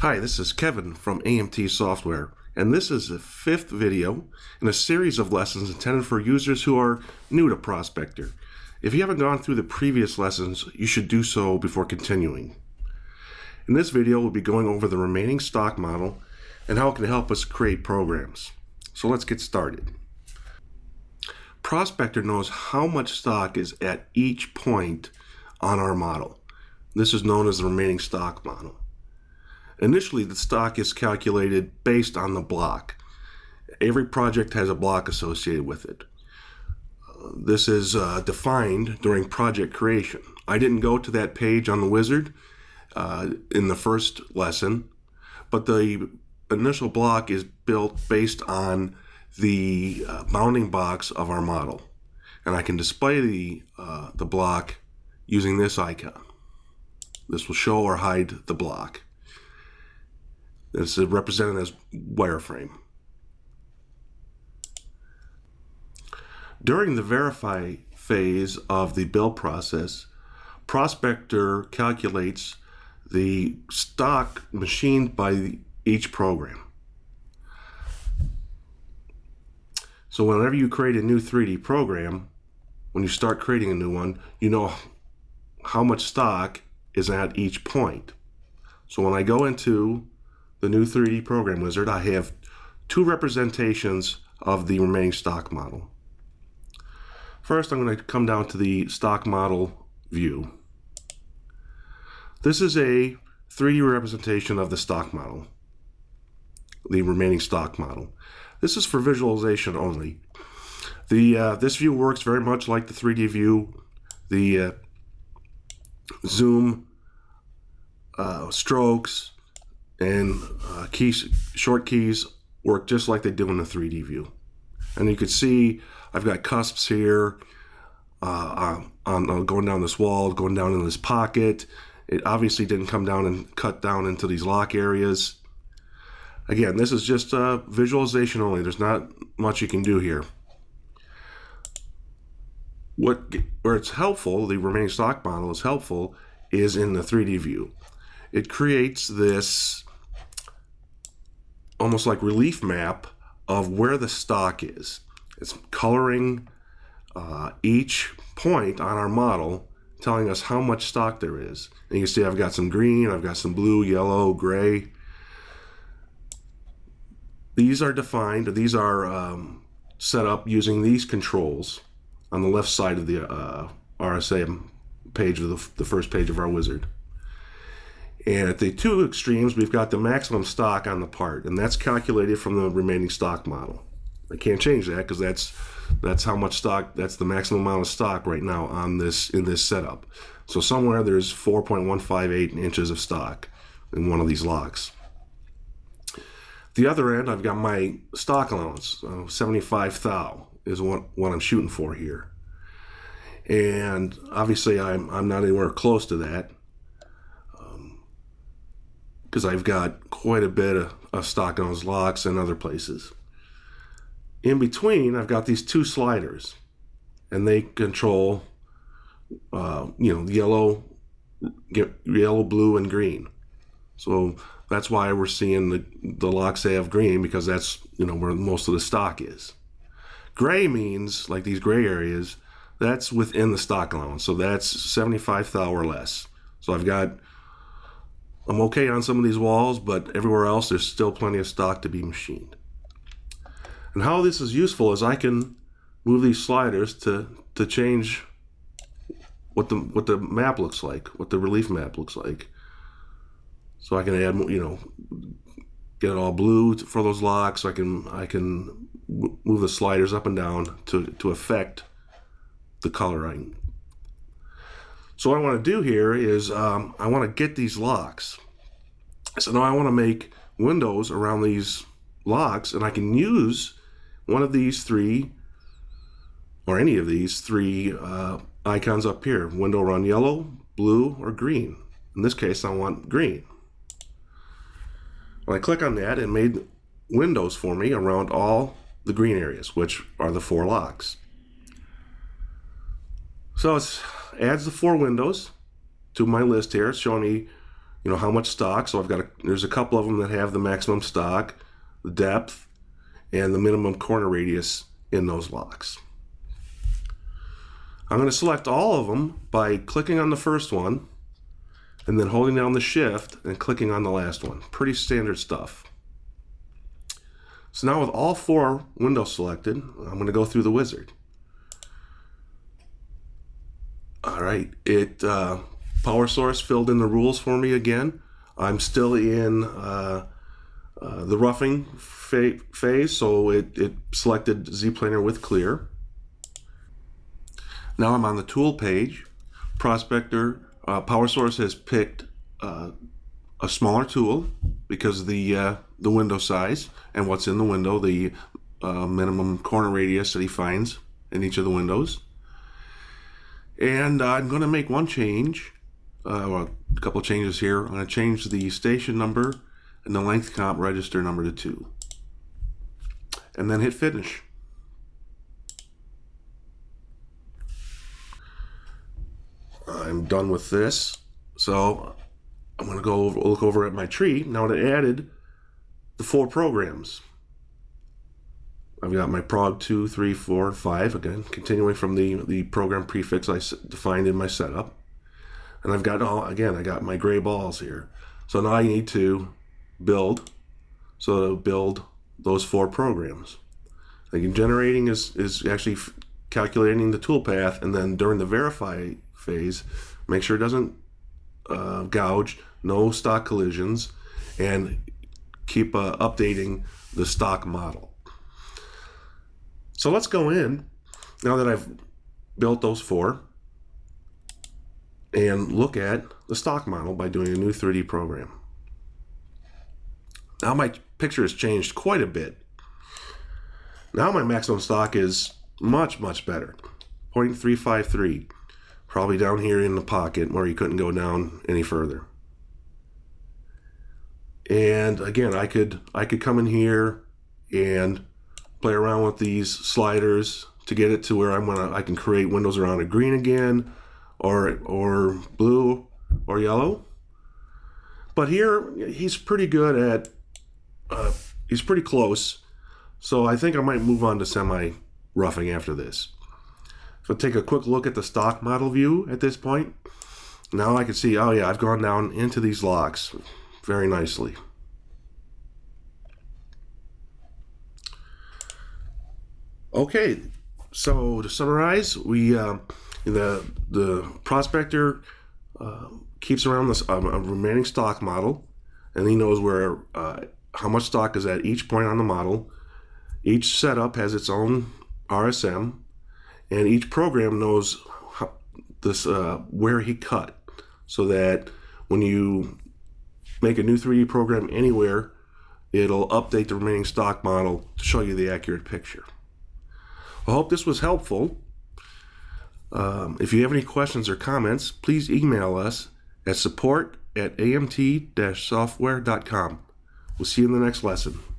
Hi, this is Kevin from AMT Software, and this is the fifth video in a series of lessons intended for users who are new to Prospector. If you haven't gone through the previous lessons, you should do so before continuing. In this video, we'll be going over the remaining stock model and how it can help us create programs. So let's get started. Prospector knows how much stock is at each point on our model. This is known as the remaining stock model. Initially, the stock is calculated based on the block. Every project has a block associated with it. This is defined during project creation. I didn't go to that page on the wizard in the first lesson, but the initial block is built based on the bounding box of our model. And I can display the block using this icon. This will show or hide the block. This is represented as wireframe. During the verify phase of the build process, Prospector calculates the stock machined by each program. So whenever you create a new 3D program, when you start creating a new one, you know how much stock is at each point. So when I go into the new 3D program wizard, I have two representations of the remaining stock model. First, I'm going to come down to the stock model view. This is a 3D representation of the stock model, the remaining stock model. This is for visualization only. This view works very much like the 3D view. The zoom, strokes, and short keys work just like they do in the 3D view. And you can see I've got cusps here on going down this wall, going down in this pocket. It obviously didn't come down and cut down into these lock areas. Again, this is just visualization only. There's not much you can do here. Where it's helpful, the remaining stock model is helpful, is in the 3D view. It creates this almost like relief map of where the stock is. It's coloring each point on our model, telling us how much stock there is. And you can see I've got some green, I've got some blue, yellow, gray. These are defined, these are set up using these controls on the left side of the RSA page of the first page of our wizard. And at the two extremes, we've got the maximum stock on the part, and that's calculated from the remaining stock model. I can't change that because that's how much stock, that's the maximum amount of stock right now on this in this setup. So somewhere there's 4.158 inches of stock in one of these locks. The other end, I've got my stock allowance, 75 thou is what I'm shooting for here. And obviously I'm not anywhere close to that, because I've got quite a bit of stock on those locks and other places. In between, I've got these two sliders, and they control, yellow, blue, and green. So that's why we're seeing the locks have green, because that's where most of the stock is. Gray means, like these gray areas, that's within the stock allowance. So that's 75 thou or less. So I'm okay on some of these walls, but everywhere else there's still plenty of stock to be machined. And how this is useful is I can move these sliders to change what the map looks like, what the relief map looks like. So I can add, get it all blue for those locks. So I can move the sliders up and down to affect the coloring. So what I want to do here is I want to get these locks. So now I want to make windows around these locks, and I can use one of these three, or any of these three icons up here. Window around yellow, blue, or green. In this case, I want green. When I click on that, it made windows for me around all the green areas, which are the four locks. So it adds the four windows to my list here. It's showing me how much stock. So there's a couple of them that have the maximum stock, the depth, and the minimum corner radius in those locks. I'm going to select all of them by clicking on the first one and then holding down the shift and clicking on the last one. Pretty standard stuff. So now with all 4 windows selected, I'm going to go through the wizard. All right, power source filled in the rules for me again. I'm still in the roughing phase, so it selected Z-planar with clear. Now I'm on the tool page. Prospector power source has picked a smaller tool because of the window size and what's in the window, the minimum corner radius that he finds in each of the windows. And I'm going to make one change, well, a couple of changes here. I'm going to change the station number and the length comp register number to 2. And then hit finish. I'm done with this. So I'm going to go look over at my tree. Now it added the 4 programs. I've got my prog 2, 3, 4, 5, again, continuing from the program prefix I defined in my setup. And I've got I got my gray balls here. So now I need to build, so it'll build those 4 programs. Again, generating is actually calculating the toolpath, and then during the verify phase, make sure it doesn't gouge, no stock collisions, and keep updating the stock model. So let's go in, now that I've built those 4, and look at the stock model by doing a new 3D program. Now my picture has changed quite a bit. Now my maximum stock is much, much better. 0.353, probably down here in the pocket where you couldn't go down any further. And again, I could come in here and play around with these sliders to get it to where I can create windows around a green again, or blue or yellow. But here he's pretty good at he's pretty close. So I think I might move on to semi roughing after this. So take a quick look at the stock model view at this point. Now I can see, oh yeah, I've gone down into these locks very nicely. Okay, so to summarize, we the Prospector keeps around this a remaining stock model, and he knows where how much stock is at each point on the model. Each setup has its own RSM, and each program knows where he cut, so that when you make a new 3D program anywhere, it'll update the remaining stock model to show you the accurate picture. I hope this was helpful. If you have any questions or comments, please email us at support@amt-software.com. We'll see you in the next lesson.